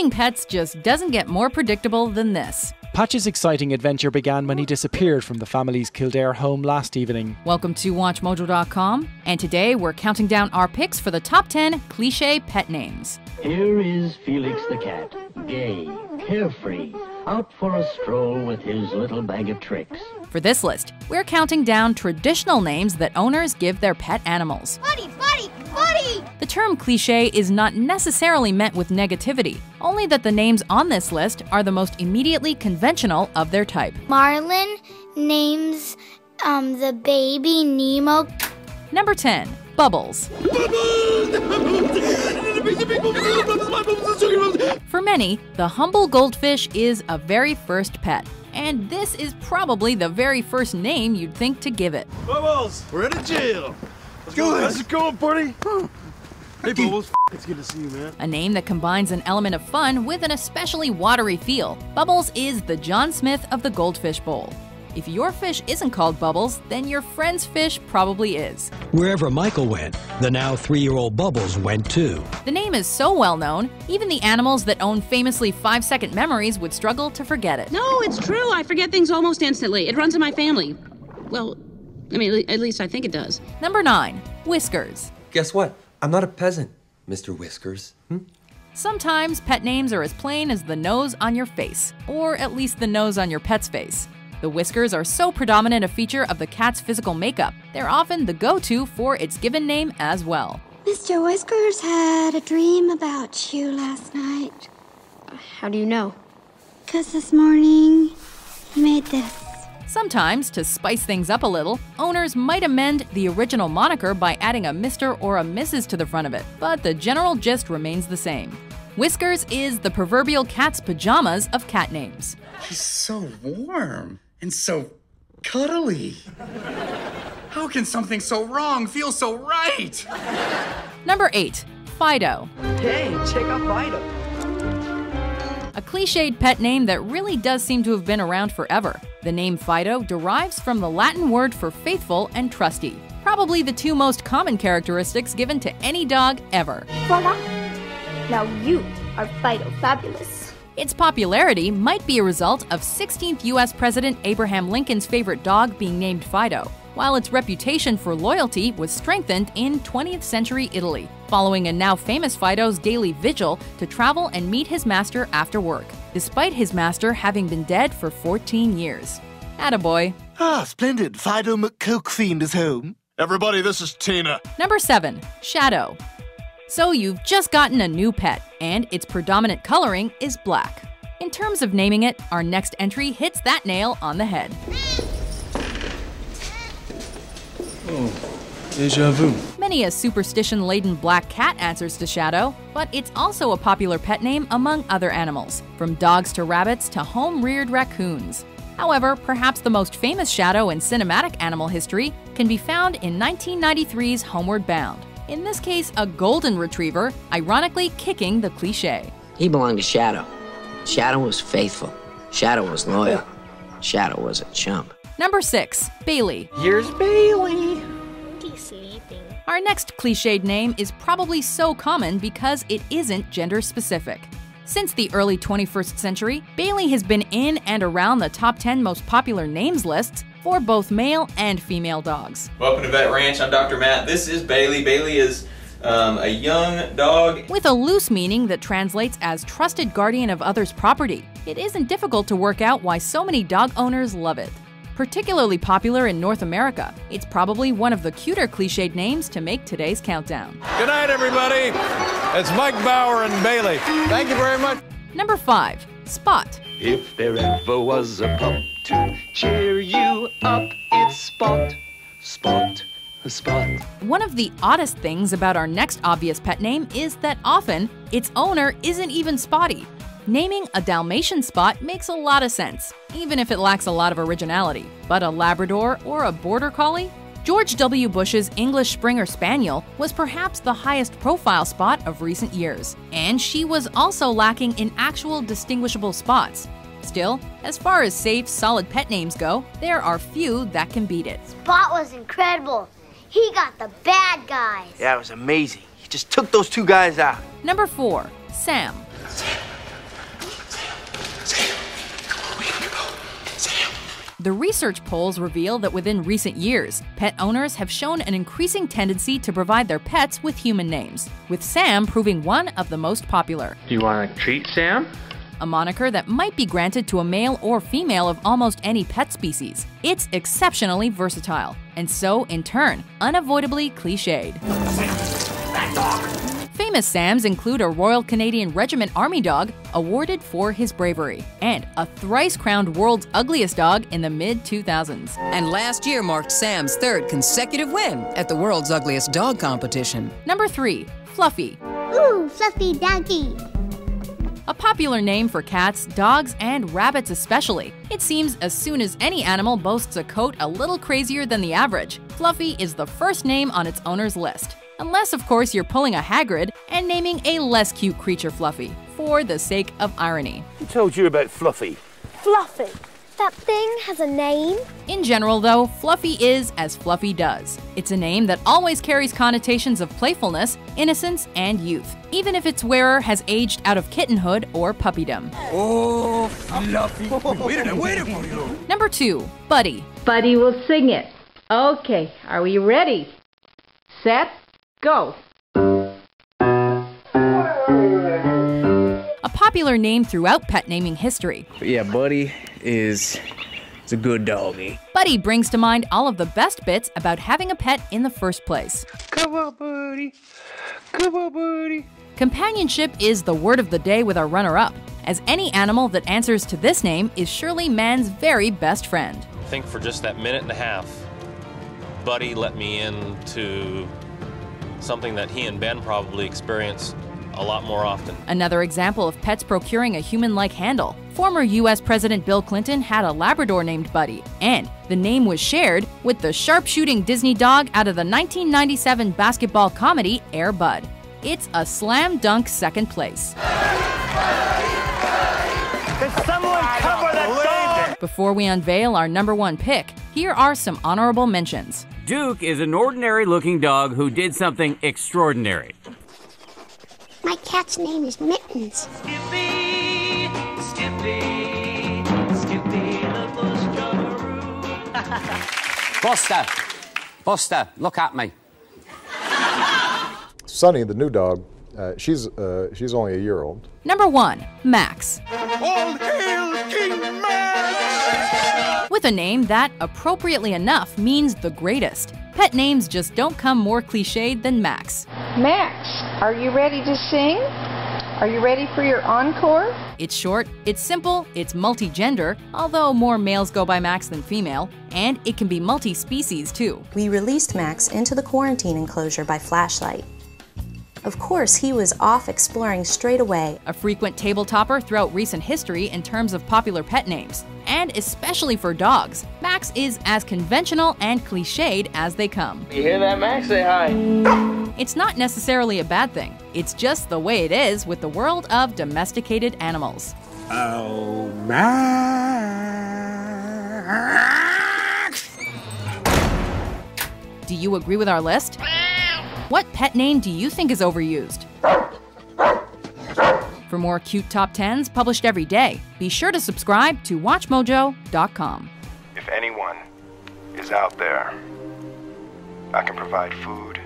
Naming pets just doesn't get more predictable than this. Patch's exciting adventure began when he disappeared from the family's Kildare home last evening. Welcome to WatchMojo.com, and today we're counting down our picks for the top 10 cliché pet names. Here is Felix the cat, gay, carefree, out for a stroll with his little bag of tricks. For this list, we're counting down traditional names that owners give their pet animals. Buddy, buddy, buddy! The term cliché is not necessarily meant with negativity, only that the names on this list are the most immediately conventional of their type. Marlin names the baby Nemo. Number 10. Bubbles. For many, the humble goldfish is a very first pet, and this is probably the very first name you'd think to give it. Bubbles, we're in a jail. Let's go. How's it going, buddy? Hey, Bubbles. It's good to see you, man. A name that combines an element of fun with an especially watery feel. Bubbles is the John Smith of the goldfish bowl. If your fish isn't called Bubbles, then your friend's fish probably is. Wherever Michael went, the now 3-year-old Bubbles went too. The name is so well known, even the animals that own famously 5-second memories would struggle to forget it. No, it's true. I forget things almost instantly. It runs in my family. Well, I mean, at least I think it does. Number 9. Whiskers. Guess what? I'm not a peasant, Mr. Whiskers. Sometimes pet names are as plain as the nose on your face, or at least the nose on your pet's face. The whiskers are so predominant a feature of the cat's physical makeup, they're often the go-to for its given name as well. Mr. Whiskers had a dream about you last night. How do you know? 'Cause this morning, he made this. Sometimes, to spice things up a little, owners might amend the original moniker by adding a Mr. or a Mrs. to the front of it, but the general gist remains the same. Whiskers is the proverbial cat's pajamas of cat names. He's so warm and so cuddly. How can something so wrong feel so right? Number 8. Fido. Hey, check out Fido. A cliched pet name that really does seem to have been around forever. The name Fido derives from the Latin word for faithful and trusty, probably the two most common characteristics given to any dog ever. Voila! Now you are Fido Fabulous. Its popularity might be a result of 16th U.S. President Abraham Lincoln's favorite dog being named Fido, while its reputation for loyalty was strengthened in 20th century Italy, following a now famous Fido's daily vigil to travel and meet his master after work, despite his master having been dead for 14 years. Attaboy. Ah, splendid. Fido McCokefiend is home. Everybody, this is Tina. Number 7. Shadow. So you've just gotten a new pet, and its predominant coloring is black. In terms of naming it, our next entry hits that nail on the head. Oh, déjà vu. Many a superstition-laden black cat answers to Shadow, but it's also a popular pet name among other animals, from dogs to rabbits to home-reared raccoons. However, perhaps the most famous Shadow in cinematic animal history can be found in 1993's Homeward Bound. In this case, a golden retriever, ironically kicking the cliché. He belonged to Shadow. Shadow was faithful. Shadow was loyal. Shadow was a chump. Number 6. Bailey. Here's Bailey. He's sleeping. Our next cliched name is probably so common because it isn't gender-specific. Since the early 21st century, Bailey has been in and around the top 10 most popular names lists for both male and female dogs. Welcome to Vet Ranch, I'm Dr. Matt. This is Bailey. Bailey is a young dog with a loose meaning that translates as trusted guardian of others' property. It isn't difficult to work out why so many dog owners love it. Particularly popular in North America, it's probably one of the cuter cliched names to make today's countdown. Good night, everybody. It's Mike Bauer and Bailey. Thank you very much. Number 5. Spot. If there ever was a pup to cheer you up, it's Spot, Spot, Spot. One of the oddest things about our next obvious pet name is that often its owner isn't even spotty. Naming a Dalmatian Spot makes a lot of sense, even if it lacks a lot of originality. But a Labrador or a Border Collie? George W. Bush's English Springer Spaniel was perhaps the highest profile spot of recent years, and she was also lacking in actual distinguishable spots. Still, as far as safe, solid pet names go, there are few that can beat it. Spot was incredible. He got the bad guys. Yeah, it was amazing. He just took those two guys out. Number 4. Sam. The research polls reveal that within recent years, pet owners have shown an increasing tendency to provide their pets with human names, with Sam proving one of the most popular. Do you want a treat, Sam? A moniker that might be granted to a male or female of almost any pet species. It's exceptionally versatile, and so, in turn, unavoidably cliched. Famous Sams include a Royal Canadian Regiment Army dog awarded for his bravery, and a thrice-crowned World's Ugliest Dog in the mid-2000s. And last year marked Sam's third consecutive win at the World's Ugliest Dog competition. Number 3. Fluffy. Ooh, Fluffy Doggy. A popular name for cats, dogs, and rabbits especially. It seems as soon as any animal boasts a coat a little crazier than the average, Fluffy is the first name on its owner's list. Unless, of course, you're pulling a Hagrid and naming a less cute creature Fluffy, for the sake of irony. Who told you about Fluffy? Fluffy. That thing has a name? In general, though, Fluffy is as Fluffy does. It's a name that always carries connotations of playfulness, innocence, and youth, even if its wearer has aged out of kittenhood or puppydom. Oh, Fluffy. Waited for you. Number 2. Buddy. Buddy will sing it. Okay, are we ready? Set, go. A popular name throughout pet naming history. Yeah, Buddy is a good doggy. Buddy brings to mind all of the best bits about having a pet in the first place. Come on, Buddy. Come on, Buddy. Companionship is the word of the day with our runner-up, as any animal that answers to this name is surely man's very best friend. I think for just that minute and a half, Buddy let me into something that he and Ben probably experience a lot more often. Another example of pets procuring a human-like handle. Former U.S. President Bill Clinton had a Labrador named Buddy, and the name was shared with the sharpshooting Disney dog out of the 1997 basketball comedy Air Bud. It's a slam dunk second place. Can someone cover that dog? Before we unveil our number 1 pick, here are some honorable mentions. Duke is an ordinary-looking dog who did something extraordinary. My cat's name is Mittens. Skippy, Skippy, Skippy the bush Buster, Buster, look at me. Sunny, the new dog, she's only a year old. Number 1. Max. All hail King Max! With a name that, appropriately enough, means the greatest. Pet names just don't come more cliched than Max. Max, are you ready to sing? Are you ready for your encore? It's short, it's simple, it's multi-gender, although more males go by Max than female, and it can be multi-species too. We released Max into the quarantine enclosure by flashlight. Of course, he was off exploring straight away. A frequent table topper throughout recent history in terms of popular pet names. And especially for dogs, Max is as conventional and cliched as they come. You hear that, Max? Say hi. It's not necessarily a bad thing. It's just the way it is with the world of domesticated animals. Oh, Max! Do you agree with our list? What pet name do you think is overused? For more cute top 10s published every day, be sure to subscribe to WatchMojo.com. If anyone is out there, I can provide food,